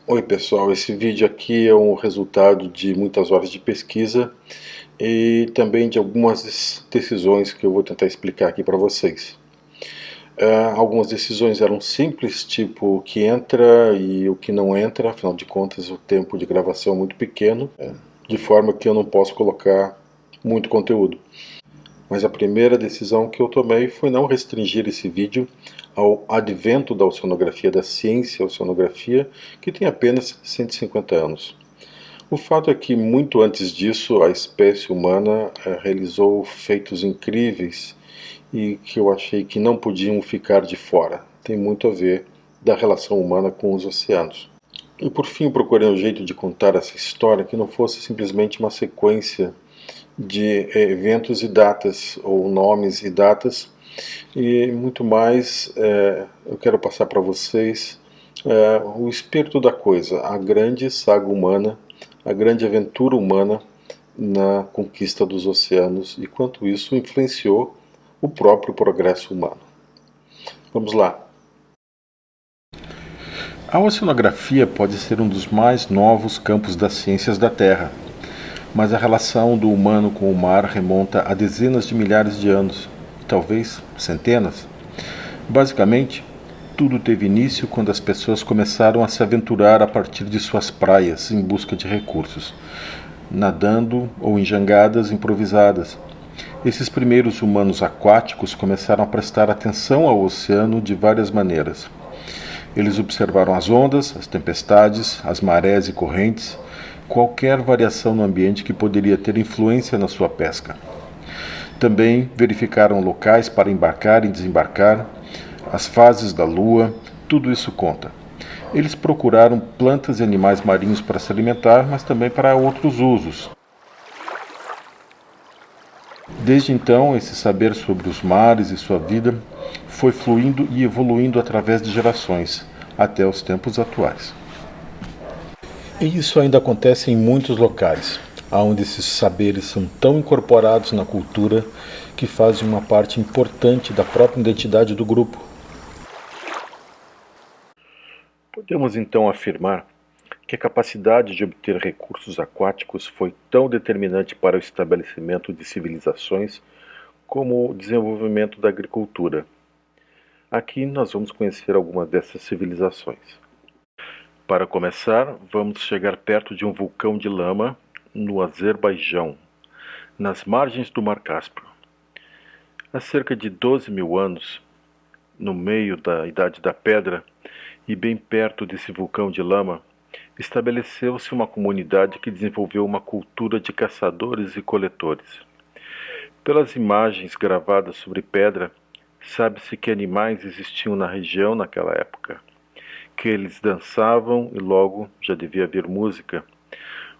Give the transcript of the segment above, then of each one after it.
Oi pessoal, esse vídeo aqui é um resultado de muitas horas de pesquisa e também de algumas decisões que eu vou tentar explicar aqui para vocês. Algumas decisões eram simples, tipo o que entra e o que não entra, afinal de contas o tempo de gravação é muito pequeno, de forma que eu não posso colocar muito conteúdo. Mas a primeira decisão que eu tomei foi não restringir esse vídeo ao advento da oceanografia, da ciência oceanografia, que tem apenas 150 anos. O fato é que, muito antes disso, a espécie humana realizou feitos incríveis e que eu achei que não podiam ficar de fora. Tem muito a ver da relação humana com os oceanos. E por fim, procurei um jeito de contar essa história que não fosse simplesmente uma sequência de eventos e datas, ou nomes e datas, e muito mais. Eu quero passar para vocês o espírito da coisa, a grande saga humana, a grande aventura humana na conquista dos oceanos e quanto isso influenciou o próprio progresso humano. Vamos lá. A oceanografia pode ser um dos mais novos campos das ciências da Terra, mas a relação do humano com o mar remonta a dezenas de milhares de anos, talvez centenas. Basicamente, tudo teve início quando as pessoas começaram a se aventurar a partir de suas praias em busca de recursos, nadando ou em jangadas improvisadas. Esses primeiros humanos aquáticos começaram a prestar atenção ao oceano de várias maneiras. Eles observaram as ondas, as tempestades, as marés e correntes, qualquer variação no ambiente que poderia ter influência na sua pesca. Também verificaram locais para embarcar e desembarcar, as fases da lua, tudo isso conta. Eles procuraram plantas e animais marinhos para se alimentar, mas também para outros usos. Desde então, esse saber sobre os mares e sua vida foi fluindo e evoluindo através de gerações, até os tempos atuais. E isso ainda acontece em muitos locais, onde esses saberes são tão incorporados na cultura que fazem uma parte importante da própria identidade do grupo. Podemos então afirmar que a capacidade de obter recursos aquáticos foi tão determinante para o estabelecimento de civilizações como o desenvolvimento da agricultura. Aqui nós vamos conhecer algumas dessas civilizações. Para começar, vamos chegar perto de um vulcão de lama no Azerbaijão, nas margens do Mar Cáspio. Há cerca de 12 mil anos, no meio da Idade da Pedra e bem perto desse vulcão de lama, estabeleceu-se uma comunidade que desenvolveu uma cultura de caçadores e coletores. Pelas imagens gravadas sobre pedra, sabe-se que animais existiam na região naquela época, que eles dançavam e logo já devia haver música.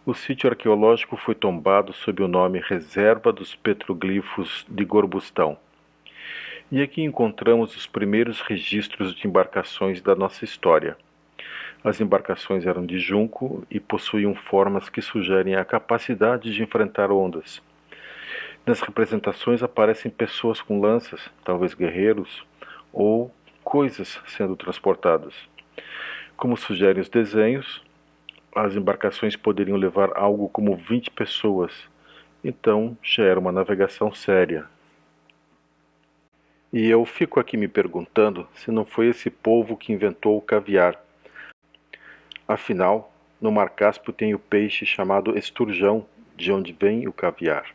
O sítio arqueológico foi tombado sob o nome Reserva dos Petroglifos de Gorbustão. E aqui encontramos os primeiros registros de embarcações da nossa história. As embarcações eram de junco e possuíam formas que sugerem a capacidade de enfrentar ondas. Nas representações aparecem pessoas com lanças, talvez guerreiros, ou coisas sendo transportadas. Como sugerem os desenhos, as embarcações poderiam levar algo como 20 pessoas, então já era uma navegação séria. E eu fico aqui me perguntando se não foi esse povo que inventou o caviar. Afinal, no Mar Cáspio tem o peixe chamado esturjão, de onde vem o caviar.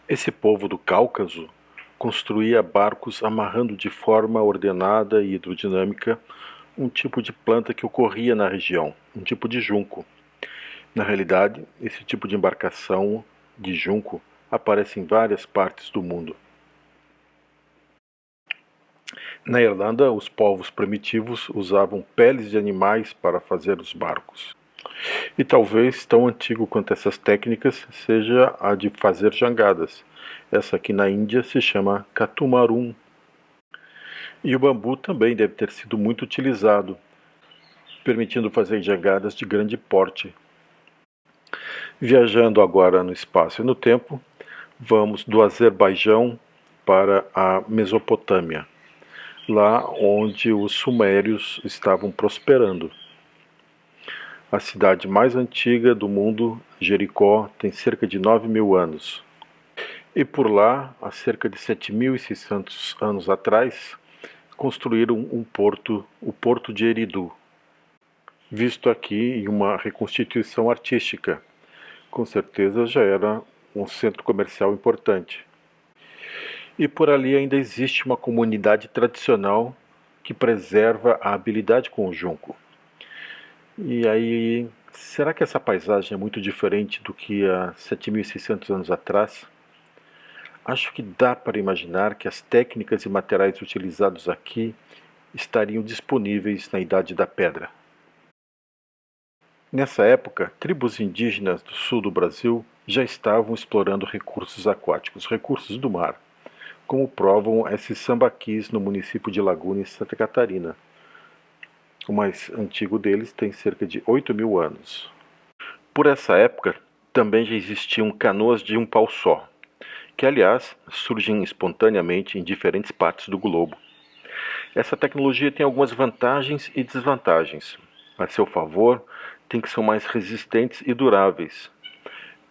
Esse povo do Cáucaso construía barcos amarrando de forma ordenada e hidrodinâmica um tipo de planta que ocorria na região, um tipo de junco. Na realidade, esse tipo de embarcação de junco aparece em várias partes do mundo. Na Irlanda, os povos primitivos usavam peles de animais para fazer os barcos. E talvez tão antigo quanto essas técnicas seja a de fazer jangadas. Essa aqui na Índia se chama catumarum. E o bambu também deve ter sido muito utilizado, permitindo fazer jangadas de grande porte. Viajando agora no espaço e no tempo, vamos do Azerbaijão para a Mesopotâmia. lá onde os sumérios estavam prosperando. A cidade mais antiga do mundo, Jericó, tem cerca de 9.000 anos. E por lá, há cerca de 7.600 anos atrás, construíram um porto, o Porto de Eridu, visto aqui em uma reconstituição artística. Com certeza já era um centro comercial importante. E por ali ainda existe uma comunidade tradicional que preserva a habilidade com o junco. E aí, será que essa paisagem é muito diferente do que há 7.600 anos atrás? Acho que dá para imaginar que as técnicas e materiais utilizados aqui estariam disponíveis na Idade da Pedra. Nessa época, tribos indígenas do sul do Brasil já estavam explorando recursos aquáticos, recursos do mar, como provam esses sambaquis no município de Laguna, em Santa Catarina. O mais antigo deles tem cerca de 8.000 anos. Por essa época, também já existiam canoas de um pau só, que aliás surgem espontaneamente em diferentes partes do globo. Essa tecnologia tem algumas vantagens e desvantagens. A seu favor, tem que são mais resistentes e duráveis.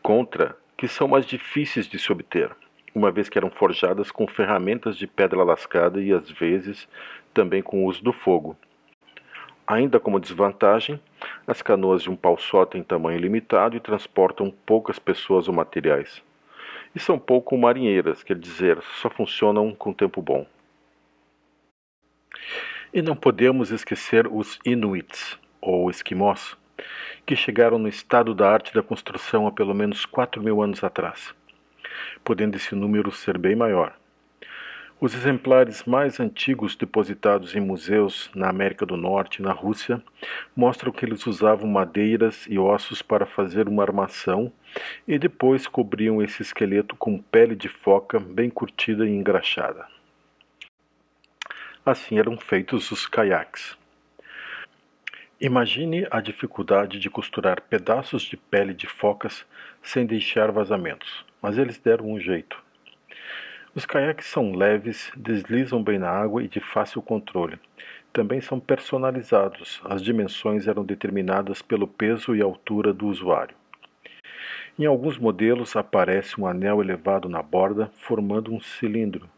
Contra, que são mais difíceis de se obter, uma vez que eram forjadas com ferramentas de pedra lascada e às vezes também com o uso do fogo. Ainda como desvantagem, as canoas de um pau só têm tamanho limitado e transportam poucas pessoas ou materiais. E são pouco marinheiras, quer dizer, só funcionam com tempo bom. E não podemos esquecer os Inuits, ou Esquimós, que chegaram no estado da arte da construção há pelo menos 4.000 anos atrás, podendo esse número ser bem maior. Os exemplares mais antigos depositados em museus na América do Norte e na Rússia mostram que eles usavam madeiras e ossos para fazer uma armação e depois cobriam esse esqueleto com pele de foca bem curtida e engraxada. Assim eram feitos os caiaques. Imagine a dificuldade de costurar pedaços de pele de focas sem deixar vazamentos, mas eles deram um jeito. Os caiaques são leves, deslizam bem na água e de fácil controle. Também são personalizados, as dimensões eram determinadas pelo peso e altura do usuário. Em alguns modelos aparece um anel elevado na borda, formando um cilindro.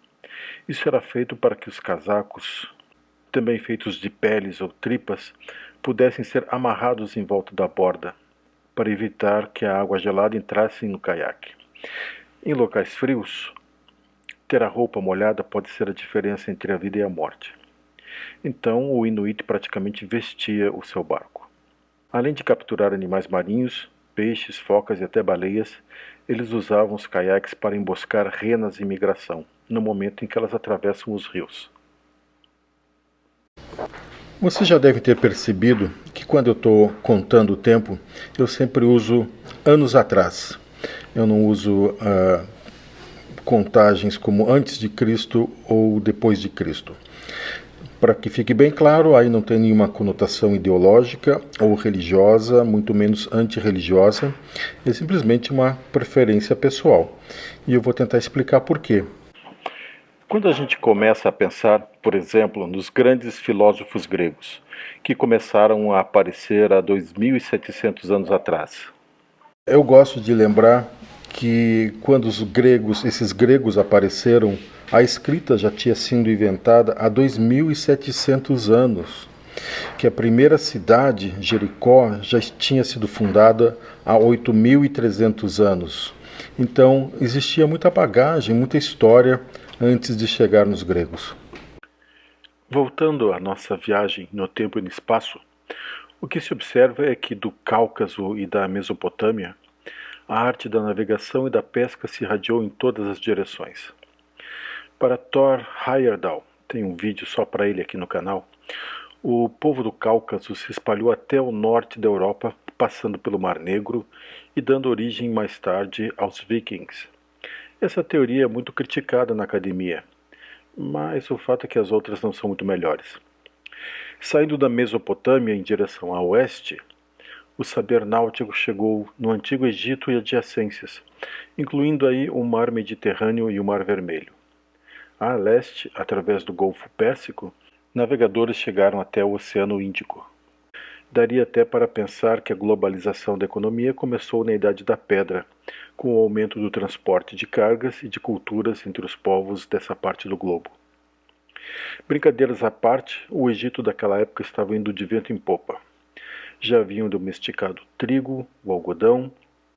Isso era feito para que os casacos, também feitos de peles ou tripas, pudessem ser amarrados em volta da borda, para evitar que a água gelada entrasse no caiaque. Em locais frios, ter a roupa molhada pode ser a diferença entre a vida e a morte. Então, o Inuit praticamente vestia o seu barco. Além de capturar animais marinhos, peixes, focas e até baleias, eles usavam os caiaques para emboscar renas em migração, no momento em que elas atravessam os rios. Você já deve ter percebido que quando eu estou contando o tempo, eu sempre uso anos atrás. Eu não uso contagens como antes de Cristo ou depois de Cristo. Para que fique bem claro, aí não tem nenhuma conotação ideológica ou religiosa, muito menos antirreligiosa, é simplesmente uma preferência pessoal. E eu vou tentar explicar por quê. Quando a gente começa a pensar, por exemplo, nos grandes filósofos gregos, que começaram a aparecer há 2.700 anos atrás. Eu gosto de lembrar que quando esses gregos apareceram, a escrita já tinha sido inventada há 2.700 anos, que a primeira cidade, Jericó, já tinha sido fundada há 8.300 anos. Então existia muita bagagem, muita história antes de chegar nos gregos. Voltando à nossa viagem no tempo e no espaço, o que se observa é que do Cáucaso e da Mesopotâmia, a arte da navegação e da pesca se irradiou em todas as direções. Para Thor Heyerdahl, tem um vídeo só para ele aqui no canal, o povo do Cáucaso se espalhou até o norte da Europa, passando pelo Mar Negro e dando origem mais tarde aos vikings. Essa teoria é muito criticada na academia, mas o fato é que as outras não são muito melhores. Saindo da Mesopotâmia em direção a oeste, o saber náutico chegou no Antigo Egito e adjacências, incluindo aí o Mar Mediterrâneo e o Mar Vermelho. A leste, através do Golfo Pérsico, navegadores chegaram até o Oceano Índico. Daria até para pensar que a globalização da economia começou na Idade da Pedra, com o aumento do transporte de cargas e de culturas entre os povos dessa parte do globo. Brincadeiras à parte, o Egito daquela época estava indo de vento em popa. Já haviam domesticado o trigo, o algodão,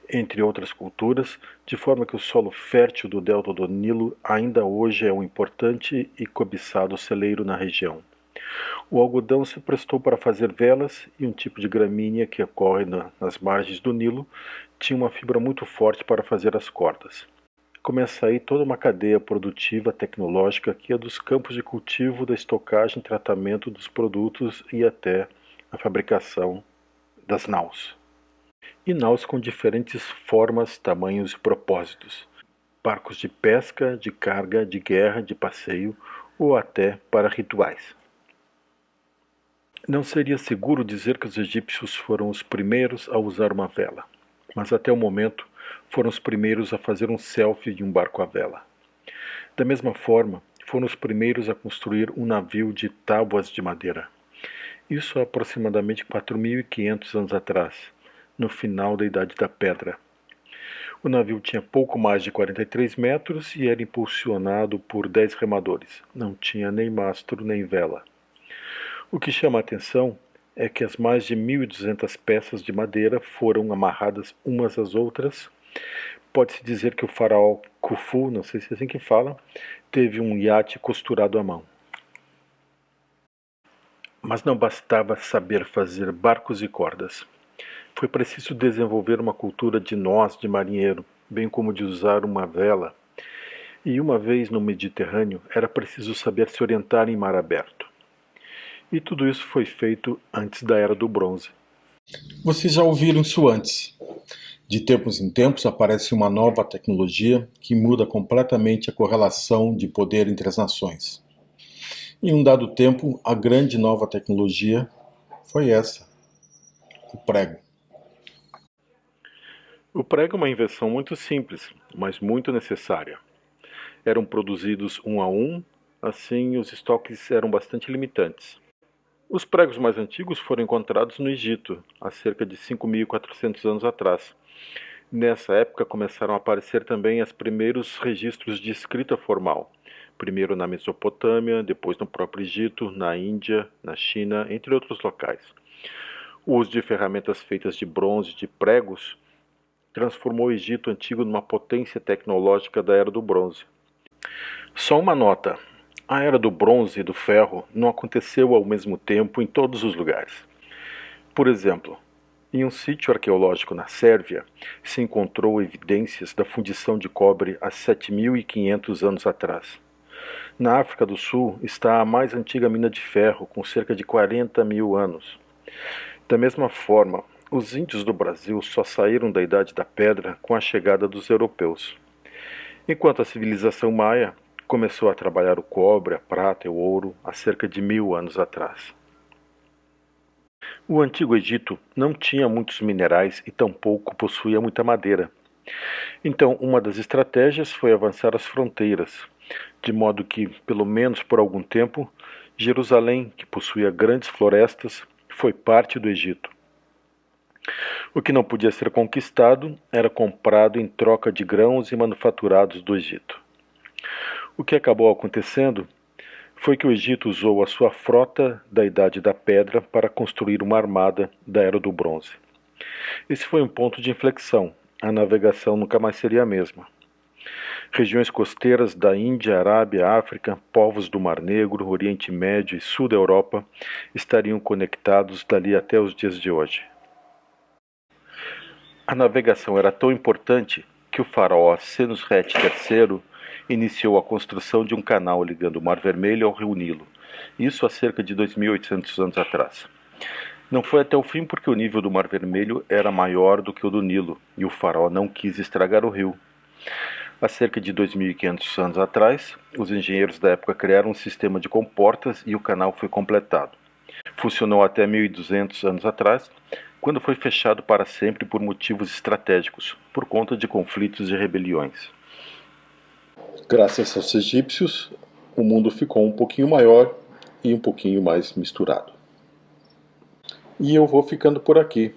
entre outras culturas, de forma que o solo fértil do delta do Nilo ainda hoje é um importante e cobiçado celeiro na região. O algodão se prestou para fazer velas e um tipo de gramínea que ocorre nas margens do Nilo tinha uma fibra muito forte para fazer as cordas. Começa aí toda uma cadeia produtiva tecnológica que é dos campos de cultivo, da estocagem, tratamento dos produtos e até a fabricação das naus. E naus com diferentes formas, tamanhos e propósitos. Barcos de pesca, de carga, de guerra, de passeio ou até para rituais. Não seria seguro dizer que os egípcios foram os primeiros a usar uma vela, mas até o momento foram os primeiros a fazer um selfie de um barco à vela. Da mesma forma, foram os primeiros a construir um navio de tábuas de madeira. Isso há aproximadamente 4.500 anos atrás, no final da Idade da Pedra. O navio tinha pouco mais de 43 metros e era impulsionado por 10 remadores. Não tinha nem mastro nem vela. O que chama a atenção é que as mais de 1.200 peças de madeira foram amarradas umas às outras. Pode-se dizer que o faraó Khufu, não sei se é assim que fala, teve um iate costurado à mão. Mas não bastava saber fazer barcos e cordas. Foi preciso desenvolver uma cultura de nós de marinheiro, bem como de usar uma vela. E uma vez no Mediterrâneo, era preciso saber se orientar em mar aberto. E tudo isso foi feito antes da Era do Bronze. Vocês já ouviram isso antes. De tempos em tempos aparece uma nova tecnologia que muda completamente a correlação de poder entre as nações. Em um dado tempo, a grande nova tecnologia foi essa, o prego. O prego é uma invenção muito simples, mas muito necessária. Eram produzidos um a um, assim os estoques eram bastante limitantes. Os pregos mais antigos foram encontrados no Egito, há cerca de 5.400 anos atrás. Nessa época começaram a aparecer também os primeiros registros de escrita formal, primeiro na Mesopotâmia, depois no próprio Egito, na Índia, na China, entre outros locais. O uso de ferramentas feitas de bronze, de pregos, transformou o Egito antigo numa potência tecnológica da Era do Bronze. Só uma nota: a Era do Bronze e do Ferro não aconteceu ao mesmo tempo em todos os lugares. Por exemplo, em um sítio arqueológico na Sérvia, se encontrou evidências da fundição de cobre há 7.500 anos atrás. Na África do Sul está a mais antiga mina de ferro, com cerca de 40.000 anos. Da mesma forma, os índios do Brasil só saíram da Idade da Pedra com a chegada dos europeus. Enquanto a civilização maia começou a trabalhar o cobre, a prata e o ouro há cerca de 1.000 anos atrás. O Antigo Egito não tinha muitos minerais e tampouco possuía muita madeira. Então, uma das estratégias foi avançar as fronteiras, de modo que, pelo menos por algum tempo, Jerusalém, que possuía grandes florestas, foi parte do Egito. O que não podia ser conquistado era comprado em troca de grãos e manufaturados do Egito. O que acabou acontecendo foi que o Egito usou a sua frota da Idade da Pedra para construir uma armada da Era do Bronze. Esse foi um ponto de inflexão. A navegação nunca mais seria a mesma. Regiões costeiras da Índia, Arábia, África, povos do Mar Negro, Oriente Médio e Sul da Europa estariam conectados dali até os dias de hoje. A navegação era tão importante que o faraó Senusret III iniciou a construção de um canal ligando o Mar Vermelho ao Rio Nilo, isso há cerca de 2.800 anos atrás. Não foi até o fim porque o nível do Mar Vermelho era maior do que o do Nilo e o faraó não quis estragar o rio. Há cerca de 2.500 anos atrás, os engenheiros da época criaram um sistema de comportas e o canal foi completado. Funcionou até 1.200 anos atrás, quando foi fechado para sempre por motivos estratégicos, por conta de conflitos e rebeliões. Graças aos egípcios, o mundo ficou um pouquinho maior e um pouquinho mais misturado. E eu vou ficando por aqui.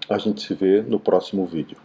A gente se vê no próximo vídeo.